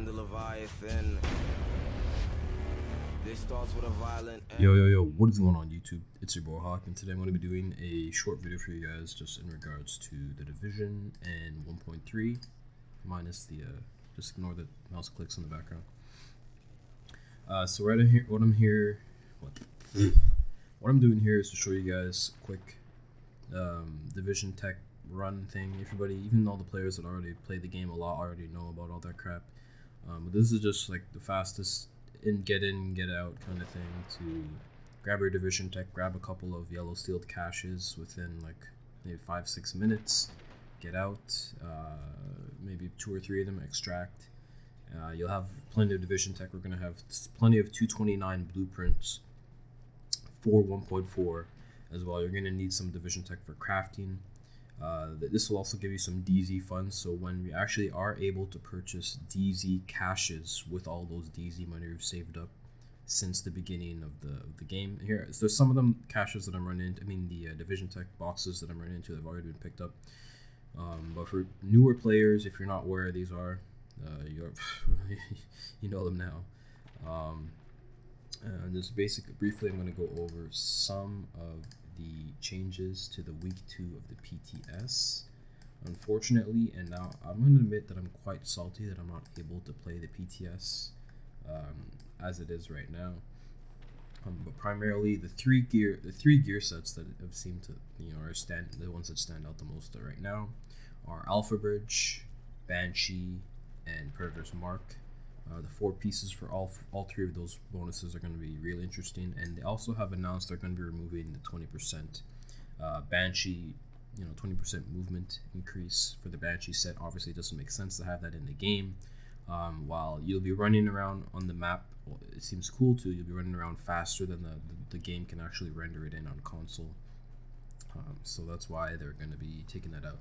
am the Leviathan. This starts with a violent Yo, what is going on YouTube? It's your boy Hawk, and today I'm going to be doing a short video for you guys just in regards to The Division and 1.3 minus the, just ignore the mouse clicks in the background. So right in here, what I'm doing here is to show you guys a quick Division tech run thing. Everybody, even all the players that already play the game a lot already know about all that crap. But this is just like the fastest get in, get out kind of thing to grab your Division tech, grab a couple of yellow sealed caches within like maybe 5-6 minutes, get out, maybe 2 or 3 of them, extract. You'll have plenty of Division tech. We're going to have plenty of 229 blueprints for 1.4 as well. You're going to need some Division tech for crafting. This will also give you some DZ funds, so when we actually are able to purchase DZ caches with all those DZ money we've saved up since the beginning of the game. Here, there's some of them caches that I'm running into, the Division tech boxes that I'm running into have already been picked up. But for newer players, if you're not aware these are, you know them now. Just basically, briefly, I'm going to go over some of the changes to the week 2 of the PTS. Unfortunately, and now I'm going to admit that I'm quite salty that I'm not able to play the PTS as it is right now. But primarily, the three gear sets that have seemed to, are the ones that stand out the most right now are Alpha Bridge, Banshee, and Predator's Mark. The 4 pieces for all 3 of those bonuses are going to be really interesting, and they also have announced they're going to be removing the 20% Banshee, 20% movement increase for the Banshee set. Obviously, it doesn't make sense to have that in the game. While you'll be running around on the map, well, it seems cool too. You'll be running around faster than the game can actually render it in on console. So that's why they're going to be taking that out.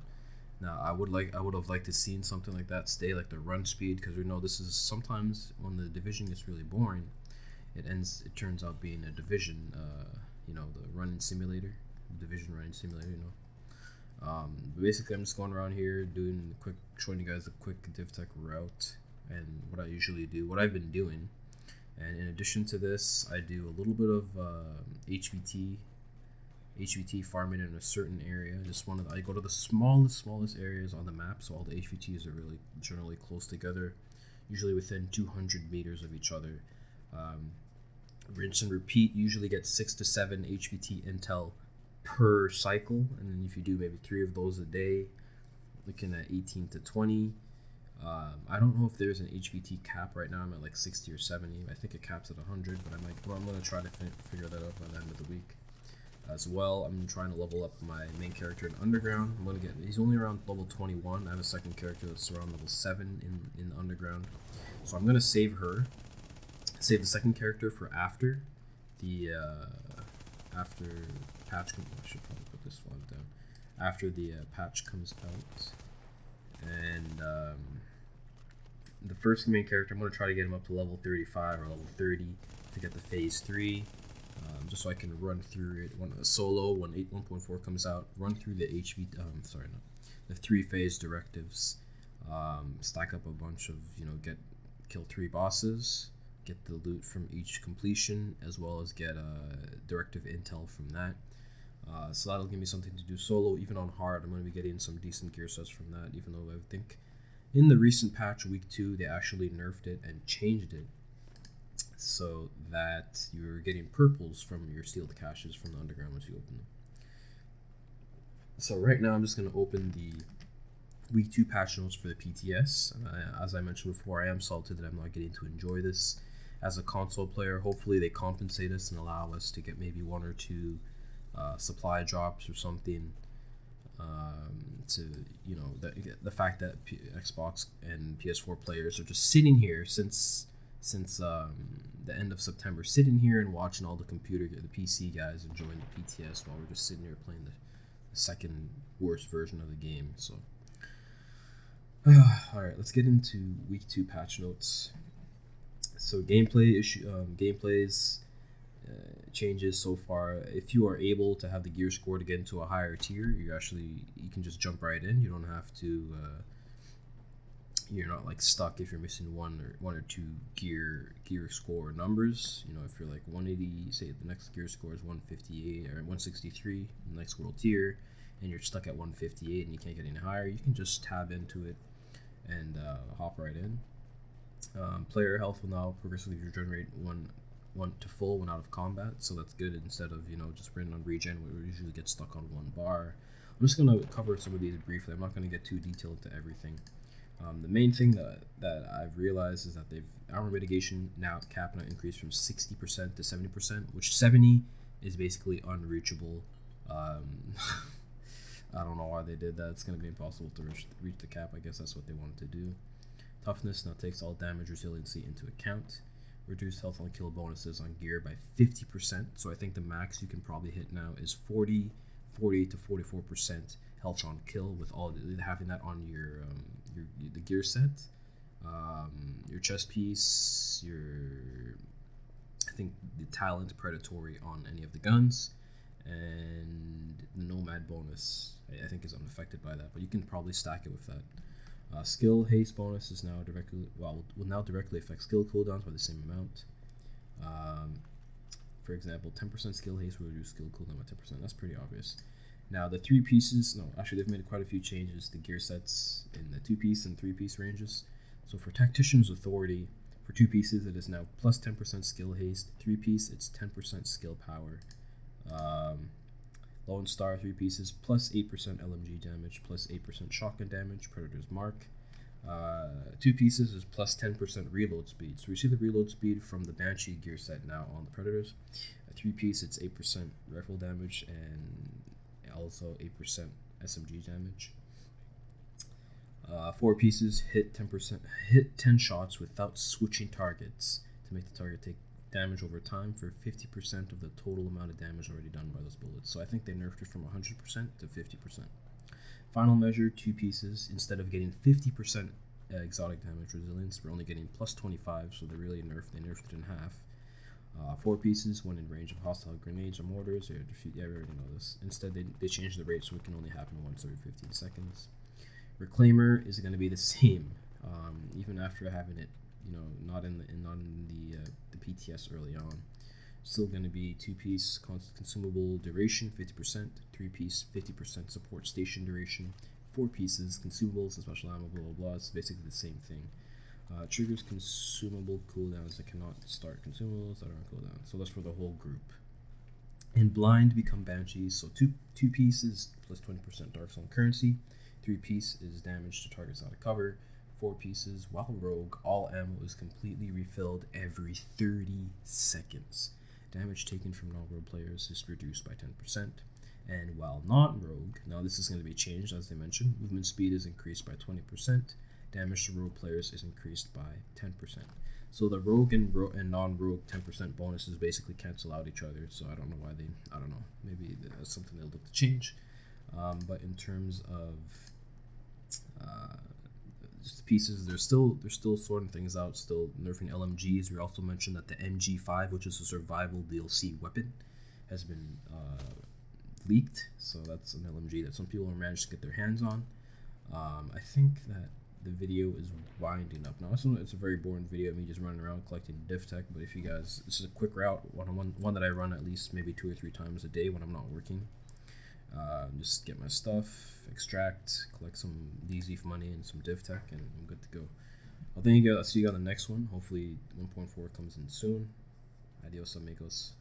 Now, I would have liked to seen something like that stay, like the run speed, because this is sometimes when the Division gets really boring, it turns out being a Division, the running simulator, Division running simulator, But basically, I'm just going around here showing you guys a quick div tech route and what I usually do, what I've been doing. And in addition to this, I do a little bit of HVT farming in a certain area. I go to the smallest areas on the map, so all the HVTs are really generally close together, usually within 200 meters of each other. Rinse and repeat, usually get 6 to 7 HVT intel per cycle, and then if you do maybe 3 of those a day, looking at 18 to 20. I don't know if there's an HVT cap right now. I'm at like 60 or 70. I think it caps at 100, but I'm going to try to figure that out by the end of the week. As well, I'm trying to level up my main character in Underground. He's only around level 21. I have a second character that's around level 7 in Underground. So I'm going to save her. Save the second character for after the patch comes. I should probably put this flag down. After the patch comes out. And the first main character, I'm going to try to get him up to level 35 or level 30 to get the phase 3. Just so I can run through it solo when 1.4 comes out. Run through the the 3-phase directives. Stack up a bunch of kill 3 bosses, get the loot from each completion, as well as get directive intel from that. So that'll give me something to do solo. Even on hard, I'm going to be getting some decent gear sets from that. Even though I think in the recent patch, week 2, they actually nerfed it and changed it so that you're getting purples from your sealed caches from the Underground once you open them. So right now I'm just going to open the week 2 patch notes for the PTS. As I mentioned before, I am salted that I'm not getting to enjoy this as a console player. Hopefully they compensate us and allow us to get maybe 1 or 2 supply drops or something. The fact that Xbox and PS4 players are just sitting here since the end of September, sitting here and watching all the PC guys enjoying the PTS while we're just sitting here playing the second worst version of the game. So, all right, let's get into week 2 patch notes. So gameplays changes so far. If you are able to have the gear score to get into a higher tier, you can just jump right in. You don't have to you're not like stuck if you're missing one or two gear score numbers. You know, if you're like 180, say the next gear score is 158 or 163, the next world tier, and you're stuck at 158 and you can't get any higher, you can just tab into it and hop right in. Player health will now progressively regenerate one to full when out of combat, so that's good instead of, you know, just running on regen where we usually get stuck on one bar. I'm just going to cover some of these briefly. I'm not going to get too detailed into everything. The main thing that I've realized is that they've armor mitigation now cap now increased from 60% to 70%, which 70 is basically unreachable. I don't know why they did that. It's going to be impossible to reach the cap. I guess that's what they wanted to do. Toughness now takes all damage resiliency into account. Reduced health on kill bonuses on gear by 50%. So I think the max you can probably hit now is 40 to 44% health on kill, with all having that on your the gear set, your chest piece, I think the talent predatory on any of the guns, and the nomad bonus I think is unaffected by that, but you can probably stack it with that. Skill haste bonus is now will now directly affect skill cooldowns by the same amount. For example, 10% skill haste will reduce skill cooldown by 10%. That's pretty obvious. Now the 3 pieces, no, actually they've made quite a few changes to gear sets in the 2-piece and 3-piece ranges. So for Tactician's Authority, for 2 pieces it is now plus 10% skill haste. 3-piece it's 10% skill power. Lone Star 3 pieces plus 8% LMG damage, plus 8% shotgun damage, Predator's Mark. 2 pieces is plus 10% reload speed. So we see the reload speed from the Banshee gear set now on the Predators. A 3-piece it's 8% rifle damage and also 8% SMG damage. 4 pieces hit 10 shots without switching targets to make the target take damage over time for 50% of the total amount of damage already done by those bullets. So I think they nerfed it from 100% to 50%. Final measure, 2 pieces, instead of getting 50% exotic damage resilience, we're only getting plus 25, so they really nerfed it in half. 4 pieces when in range of hostile grenades or mortars, or we already know this. Instead they changed the rate so it can only happen once every 15 seconds. Reclaimer is going to be the same, even after having it, you know, not in the PTS early on. Still going to be 2-piece consumable duration 50%, 3-piece 50% support station duration, 4 pieces consumables and special ammo, blah blah blah. It's basically the same thing. Triggers consumable cooldowns that cannot start consumables that are on cooldown. So that's for the whole group. And blind become banshees. So 2 pieces plus 20% dark zone currency. 3-piece is damage to targets out of cover. 4 pieces, while rogue, all ammo is completely refilled every 30 seconds. Damage taken from non-rogue players is reduced by 10%. And while not rogue, now this is going to be changed as they mentioned, movement speed is increased by 20%. Damage to rogue players is increased by 10%. So the rogue and non-rogue 10% bonuses basically cancel out each other. So I don't know why I don't know. Maybe that's something they'll look to change. But in terms of just pieces, they're still sorting things out, still nerfing LMGs. We also mentioned that the MG5, which is a survival DLC weapon, has been leaked. So that's an LMG that some people have managed to get their hands on. I think that the video is winding up now. It's a very boring video of me just running around collecting div tech, but if you guys, this is a quick route, one that I run at least maybe 2 or 3 times a day when I'm not working. Just get my stuff, extract, collect some DZ money and some div tech, and I'm good to go. I'll see you on the next one. Hopefully 1.4 comes in soon. Adios amigos.